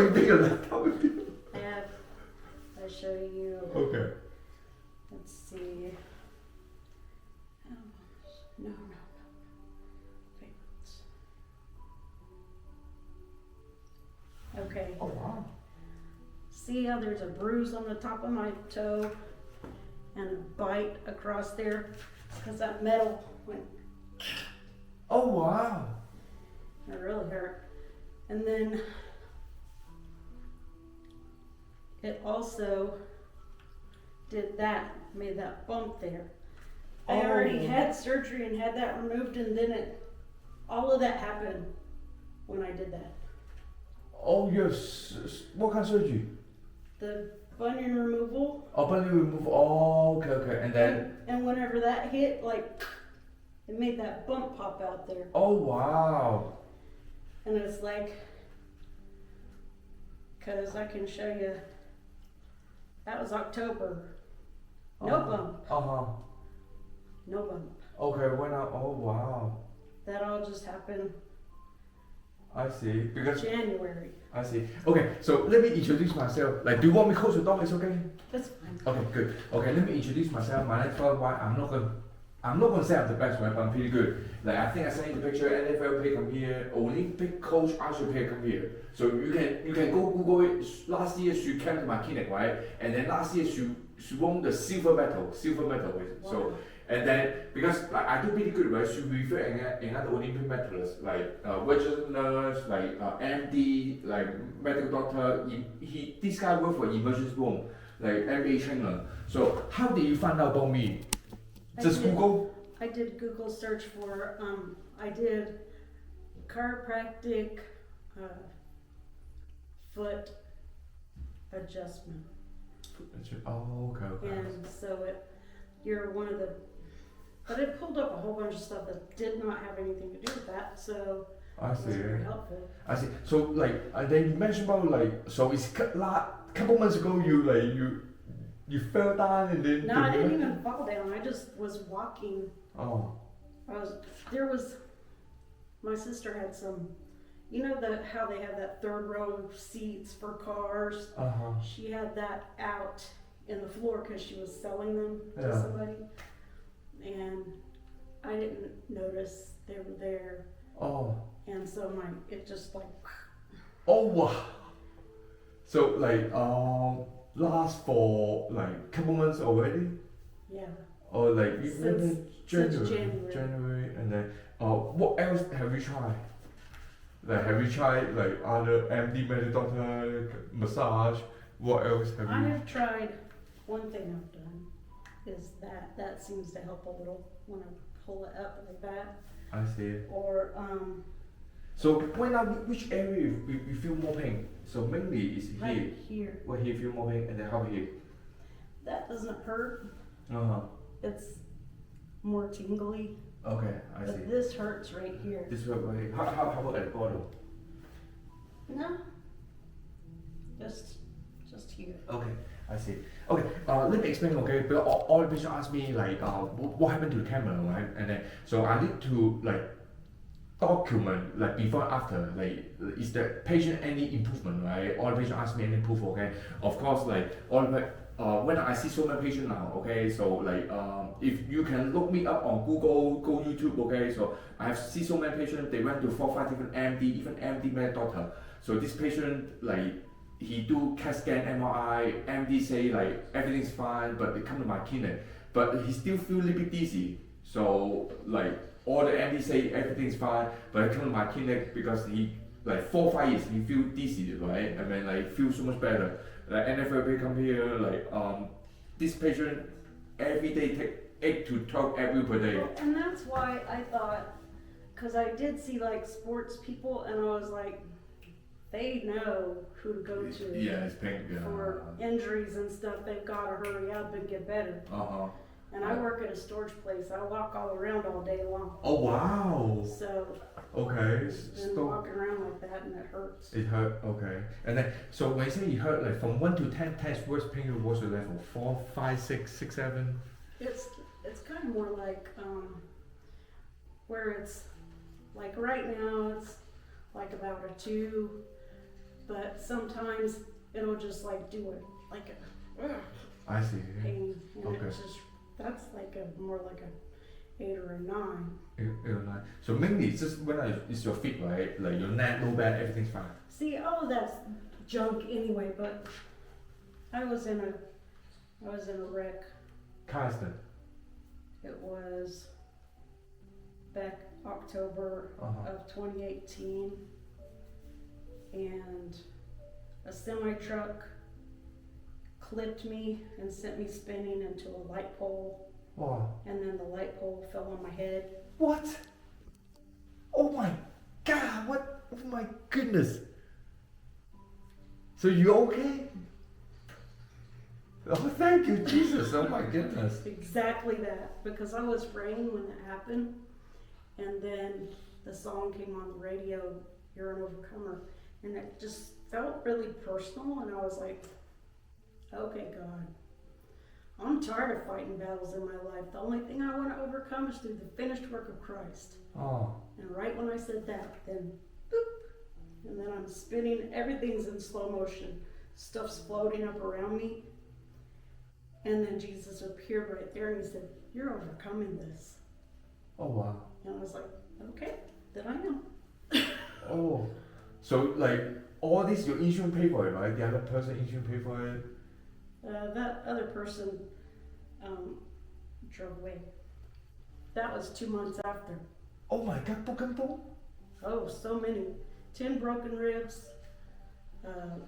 you bring your laptop with you? I'll show you. Okay. Let's see. Oh, no. Wait. Okay. Oh wow. See how there's a bruise on the top of my toe and a bite across there? Because that metal went. Oh wow. It really hurt. And then it also did that, made that bump there. I already had surgery and had that removed, and then all of that happened when I did that. Oh yes. What kind of surgery? The bunion removal. Oh, bunion removal. Oh, okay. And then. And whenever that hit, like, it made that bump pop out there. Oh wow. And it's like, because I can show you, that was October. No bump. No bump. Okay, when oh wow. That all just happened. I see. Because January. I see. Okay, so let me introduce myself. Like, do you want me to close the door? It's okay. That's fine. Okay, good. Okay, let me introduce myself. My name's why I'm not gonna say I'm the best one, but I'm pretty good. Like I think I sent you the picture. NFL player come here. Olympic coach Asia player come here. So you can go Google it. Last year she came to my clinic, right? And then last year she won the silver medal. Wow. So and then because like I do pretty good, right? She referred another Olympic medalist, like registered nurse, like MD, like medical doctor. This guy worked for emergency room, like MBA trainer. So how did you find out about me? Just Google? I did Google search for, I did chiropractic foot adjustment. Oh, okay. And so you're one of the, but it pulled up a whole bunch of stuff that did not have anything to do with that, so I see. it was very helpful. I see. So like, then you mentioned about like, so it's couple months ago you fell down and then... No, I didn't even fall down. I just was walking. Oh. My sister had some, you know how they have that third row seats for cars? She had that out in the floor because she was selling them to somebody. And I didn't notice they were there. Oh. And so it just like... Oh, wow. So like, last for like couple months already? Yeah. Or like since January, and then what else have you tried? Like have you tried like other MD medical doctor massage? What else have you? I have tried. One thing I've done is that seems to help a little when I pull it up like that. I see. Or So which area you feel more pain? So mainly is here. Right here. Where here feel more pain, and then how here? That doesn't hurt. It's more tingly. Okay, I see. But this hurts right here. This way, right here. How about at the bottom? No. Just here. Okay, I see. Okay, let me explain. Okay, because all the patients ask me like, what happened to the camera, right? And then so I need to like document like before and after, like is the patient any improvement, right? All the patient ask me any proof, okay? Of course, like all the when I see so many patients now, okay, so like if you can look me up on Google, go YouTube, okay, so I have seen so many patients, they went to 4-5 different MD, even MD medical doctor. So this patient like he do CAT scan, MRI, MD say like everything's fine, but they come to my clinic, but he still feel a little bit dizzy. So like all the MD say everything's fine, but I come to my clinic because he like 4-5 years he feel dizzy, right? I mean like feel so much better. Like NFL come here, like this patient every day take 8 to 12 every per day. Well, and that's why I thought, because I did see like sports people, and I was like, they know who to go to. Yeah, it's pain. Yeah. For injuries and stuff, they've got to hurry up and get better. And I work at a storage place. I walk all around all day long. Oh wow. So. Okay. And walking around like that, and it hurts. It hurt. Okay. And then so when you say it hurt, like from 1 to 10, 10's worst pain, what's the level? 4, 5, 6, 6, 7. It's kind of more like where it's like right now it's like about a 2, but sometimes it'll just like do it like a I see. pain, and Okay. it's just that's like a more like a 8 or a 9. 8 or 9. So mainly it's just when it's your feet, right? Like your neck, low back, everything's fine. See, all of that's junk anyway, but I was in a wreck. Car accident. It was back October of 2018, and a semi truck clipped me and sent me spinning into a light pole. Wow. And then the light pole fell on my head. What? Oh my God! What? Oh my goodness! So you okay? Oh, thank you, Jesus! Oh my goodness! Exactly that, because I was praying when it happened, and then the song came on the radio, "You're an Overcomer," and it just felt really personal, and I was like, okay, God, I'm tired of fighting battles in my life. The only thing I want to overcome is through the finished work of Christ. Oh. And right when I said that, then boop, and then I'm spinning, everything's in slow motion. Stuff's floating up around me. And then Jesus appeared right there and he said, "You're overcoming this." Oh wow. And I was like, okay, then I am. Oh. So like all this your insurance pay for it, right? The other person insurance pay for it? That other person drove away. That was 2 months after. Oh my God, broken bone? Oh, so many. 10 broken ribs,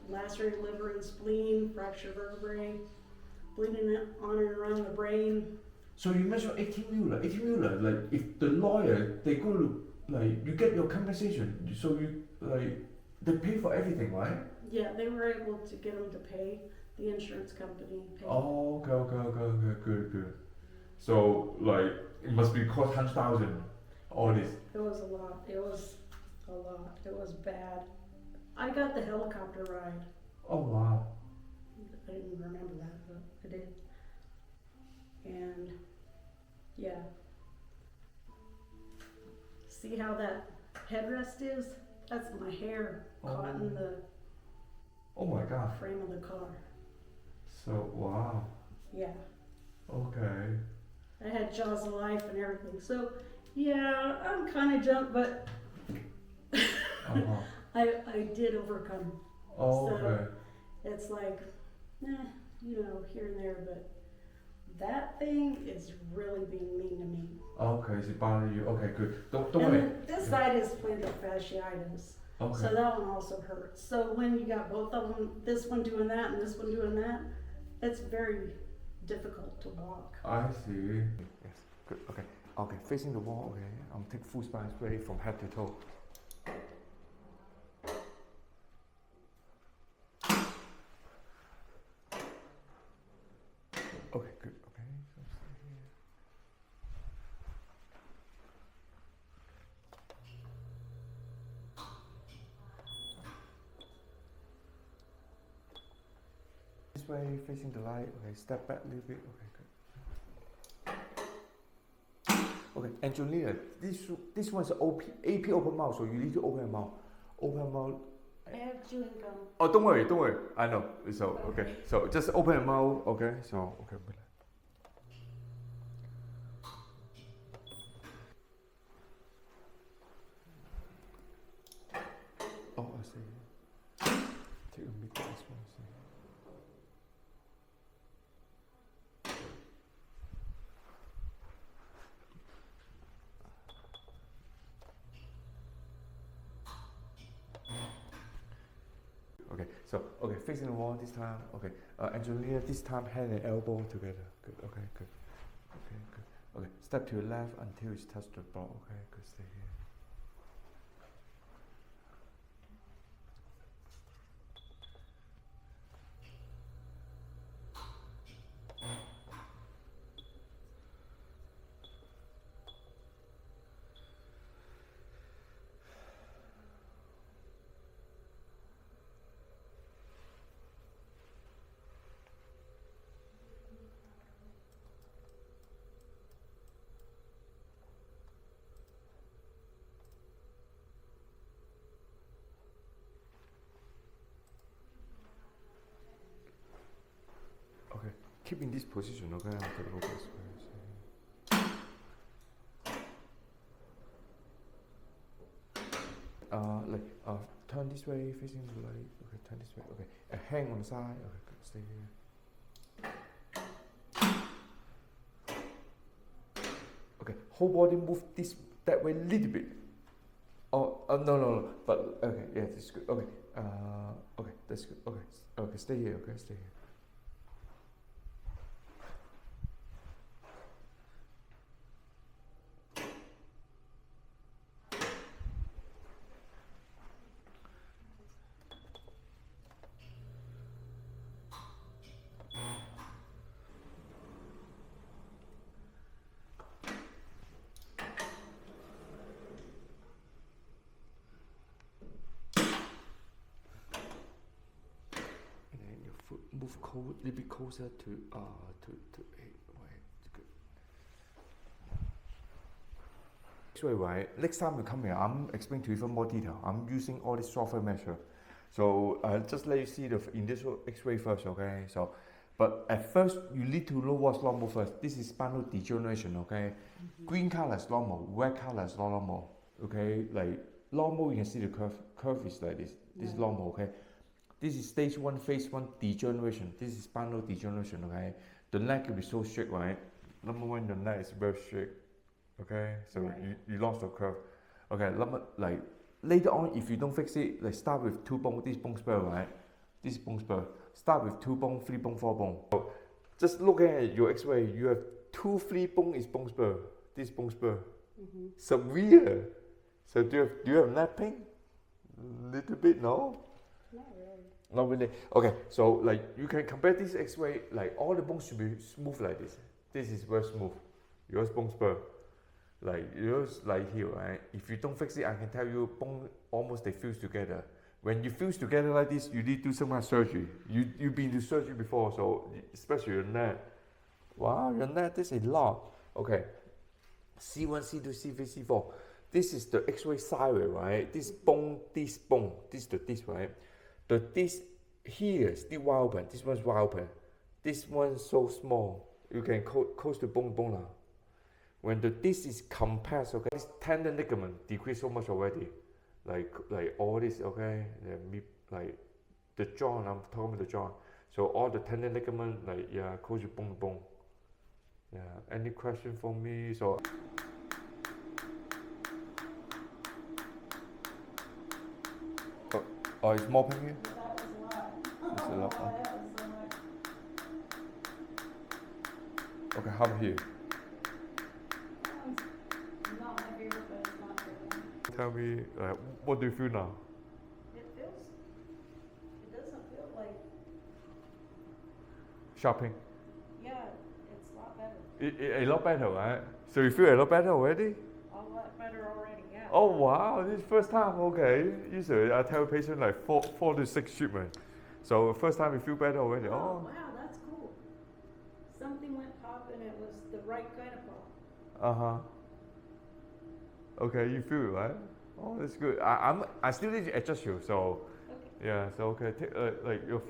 lacerated liver and spleen, fractured vertebrae, bleeding on and around the brain. So you mentioned 18 mil, 18 mil, like if the lawyer, they go to, like, you get your compensation, so you, like, they pay for everything, right? Yeah, they were able to get them to pay. The insurance company paid. Oh, okay, good. So, like, it must be cost 100,000, all this. It was a lot. It was a lot. It was bad. I got the helicopter ride. Oh, wow. I didn't even remember that, but I did. And yeah. See how that headrest is? That's my hair caught in the Oh my God. frame of the car. So, wow. Yeah. Okay. I had jaws of life and everything. So yeah, I'm kind of junk, but I did overcome. Oh, So, okay. It's like, here and there, but that thing is really being mean to me. Okay, is it bothering you? Okay, good. Don't And worry. then this side is plantar fasciitis. Okay. So that one also hurts. So when you got both of them, this one doing that and this one doing that, it's very difficult to walk. I see. Yes, good. Okay. Okay, facing the wall. Okay, I'll take full spine spray from head to toe. Okay, good. Okay. So stay here. This way, facing the light. Okay, step back a little bit. Okay, good. Okay, Angelina, this one's AP open mouth, so you need to open your mouth. Open mouth. I have chewing gum. Oh, don't worry. I know. So okay, so just open your mouth. Okay, so okay. Oh, I see. Take a big this one. I see. Okay, facing the wall this time. Okay, Angelina, this time hand and elbow together. Good. Okay, good. Okay, good. Okay, step to your left until you touch the ball. Okay, good. Stay here. keep in this position, okay? I'll take over this way. Turn this way, facing the light. Okay, turn this way. Okay, a hand on the side. Okay, good. Stay here. Okay, whole body move that way a little bit. Oh, no. But okay, yeah, that's good. Okay, okay, that's good. Okay, stay here. Okay, stay here. Move a little bit closer to good. X-ray, right? Next time you come here, I'm explaining to you even more detail. I'm using all this software measure. So just let you see the initial X-ray first, okay? So, but at first you need to know what's normal first. This is spinal degeneration, okay? Green color is normal, red color is not normal, okay? Like normal, you can see the curve. Curve is like this. This is normal, okay? This is stage 1, phase 1 degeneration. This is spinal degeneration, okay? The neck will be so straight, right? Number 1, the neck is very straight, okay? So you lost the curve. Okay, like later on, if you don't fix it, like start with 2 bone, this bone spur, right? This bone spur. Start with 2 bone, 3 bone, 4 bone. So just look at your X-ray. You have 2, 3 bone is bone spur. This bone spur. Severe. So do you have neck pain? Little bit, no? Not really. Not really. Okay, so like you can compare this X-ray, like all the bones should be smooth like this. This is very smooth. Yours bone spur. Like yours like here, right? If you don't fix it, I can tell you bone almost they fuse together. When you fuse together like this, you need to do some kind of surgery. You've been to surgery before, so especially your neck. Wow, your neck, this is a lot. Okay. C1, C2, C3, C4. This is the X-ray sideway, right? This bone, this, the right? The this here is still wide open. This one's wide open. This one's so small. You can close the bone now. When the disc is compressed, okay, this tendon ligament decrease so much already. Like all this, okay, like the joint, I'm talking about the joint. So all the tendon ligament, like yeah, close your bone. Yeah. Any question for me? So. Oh, it's more pain here? That was a lot. It's a lot. That was so much. Okay, how about here? Not my favorite, but it's not good. Tell me, what do you feel now? It doesn't feel like, Shopping? yeah, it's a lot better. A lot better, right? So you feel a lot better already? A lot better already, yeah. Oh wow, this is first time, okay. Usually I tell a patient like 4 to 6 treatments. So first time you feel better already. Oh, wow, that's cool. Something went pop and it was the right kind of pop. Okay, you feel it, right? Oh, that's good. I still need to adjust you, so Okay. yeah. So okay, take like your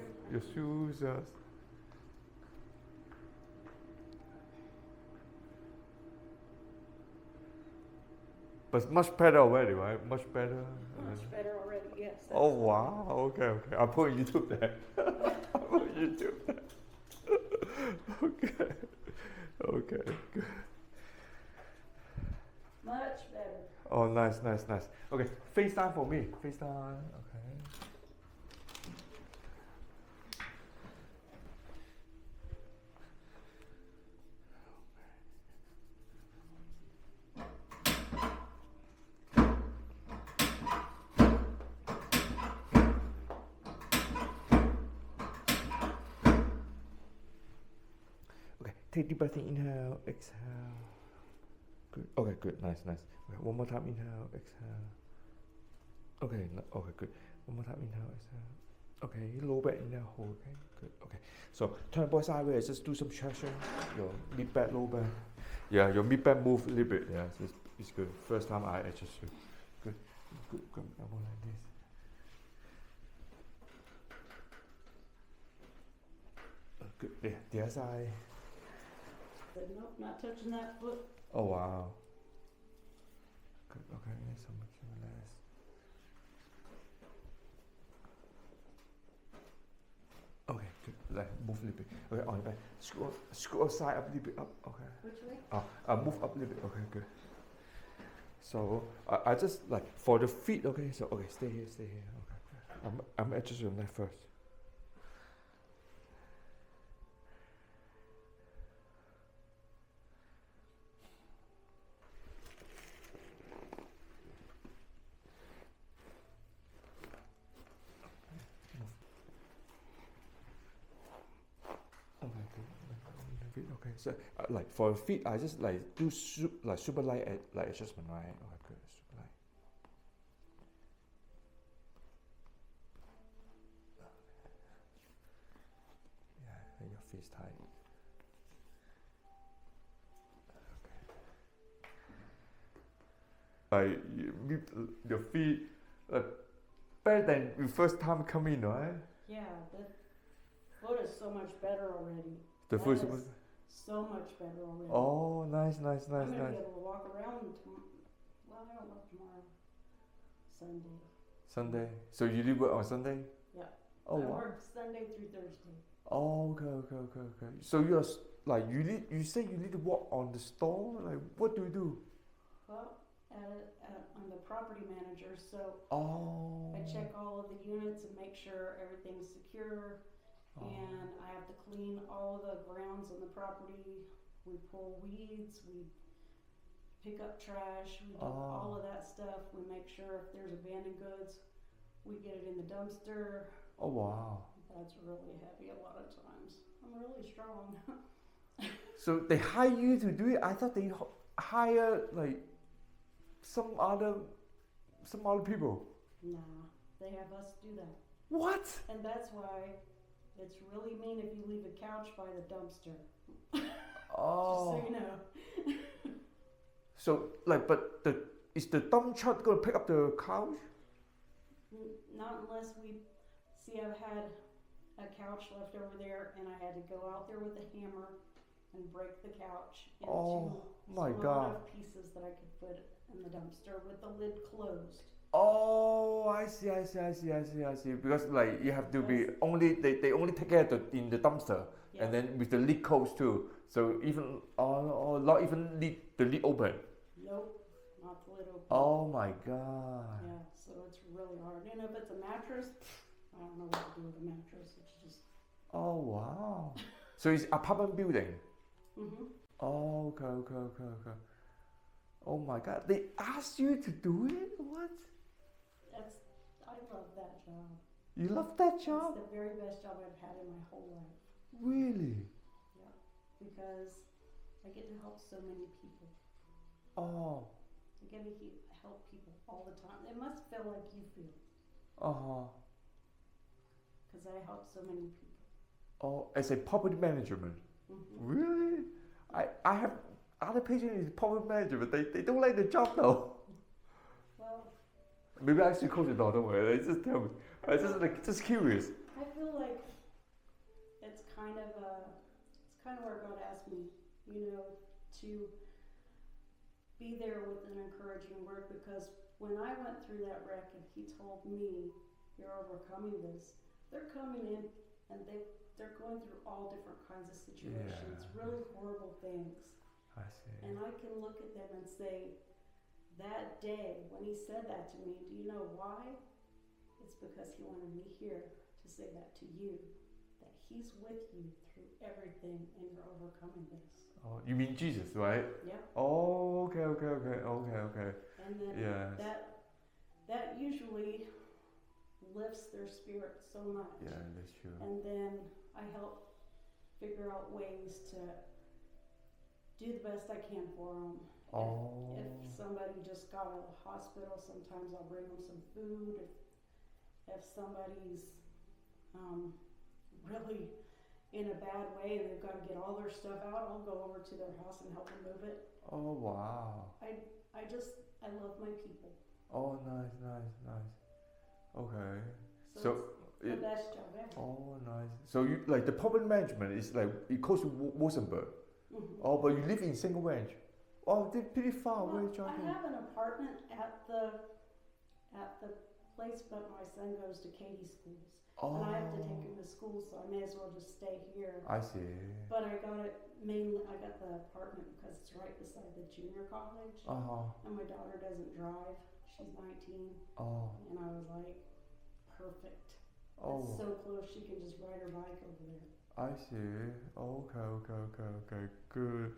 shoes. But much better already, right? Much better. Much better already, yes. Oh wow. Okay. I'll put YouTube there. I'll put YouTube there. Okay. Good. Much better. Oh, nice. Okay, FaceTime for me. FaceTime. Okay. Okay, take deep breath in, inhale, exhale. Good. Okay, good. Nice. Okay, one more time, inhale, exhale. Okay, good. One more time, inhale, exhale. Okay, low back, inhale, hold. Okay, good. Okay, so turn the body sideways. Just do some traction. Your mid back, low back. Yeah, your mid back move a little bit. Yeah, so it's good. First time I adjust you. Good. I want like this. Good. Yeah, the other side. Said, nope, not touching that foot. Oh wow. Good. Okay, so much less. Okay, good. Like move a little bit. Okay, on your back. Screw side up a little bit up. Okay. Which way? Move up a little bit. Okay, good. So I just like for the feet. Okay, so okay, stay here. Okay. I'm adjusting your neck first. Okay, so like for feet, I just like do super light like adjustment, right? Okay, good, super light. Yeah, your feet's tight. Okay. Your feet better than your first time coming, right? Yeah, the foot is so much better already. The foot is so much better already. Oh, nice. I'm gonna be able to walk around tomorrow. Well, I don't know tomorrow. Sunday. So you do work on Sunday? Yeah. Oh, I wow. work Sunday through Thursday. Oh, okay. So you're like you say you need to walk on the store. Like, what do you do? Well, I'm the property manager, so Oh. I check all of the units and make sure everything's secure. Oh. And I have to clean all of the grounds on the property. We pull weeds, we pick up trash, we do all of that stuff. We make sure if there's abandoned goods, we get it in the dumpster. Oh, wow. That's really heavy a lot of times. I'm really strong. So they hire you to do it? I thought they hire like some other people. Nah, they have us do that. What? And that's why it's really mean if you leave a couch by the dumpster. Oh. Just so you know. So like, but is the dump truck gonna pick up the couch? Not unless I've had a couch left over there and I had to go out there with a hammer and break the couch into small enough pieces that I could put in the dumpster with the lid closed. Oh, I see. Because like you have to be only they only take care of in the dumpster, and then with the lid closed too. So even not even the lid open. Nope, not the lid open. Oh my god. Yeah, so it's really hard. And if it's a mattress, I don't know what to do with a mattress. It's just. Oh wow. So it's apartment building. Mhm. Oh, okay. Oh my god, they asked you to do it? What? I love that job. You love that job? It's the very best job I've had in my whole life. Really? Yeah, because I get to help so many people. Oh. I get to help people all the time. It must feel like you feel. Because I help so many people. Oh, as a property management? Mm-hmm. Really? I have other patients in property management, but they don't like the job though. Well, maybe I should close the door, don't worry. Just tell me. I just curious. I feel like it's kind of where God asked me, to be there with an encouraging word, because when I went through that wreck and he told me, you're overcoming this, they're coming in and they're going through all different kinds of situations, really horrible things. I see. And I can look at them and say, that day when he said that to me, do you know why? It's because he wanted me here to say that to you, that he's with you through everything and you're overcoming this. Oh, you mean Jesus, right? Yeah. Oh, okay. And then that usually lifts their spirit so much. Yeah, that's true. And then I help figure out ways to do the best I can for them. Oh. If somebody just got out of the hospital, sometimes I'll bring them some food. If somebody's really in a bad way and they've got to get all their stuff out, I'll go over to their house and help them move it. Oh, wow. I love my people. Oh, nice. Okay. So it's the best job ever. Oh, nice. So you like the property management is like it close to Wilsonburg. Oh, but you live in Single Ranch. Oh, they're pretty far away, I Johnny. have an apartment at the place, but my son goes to Katy schools. And I have to take him to school, so I may as well just stay here. I see. But I got the apartment because it's right beside the junior college. And my daughter doesn't drive. She's 19. And I was like, perfect. It's so close, she can just ride her bike over there. I see. Okay, good.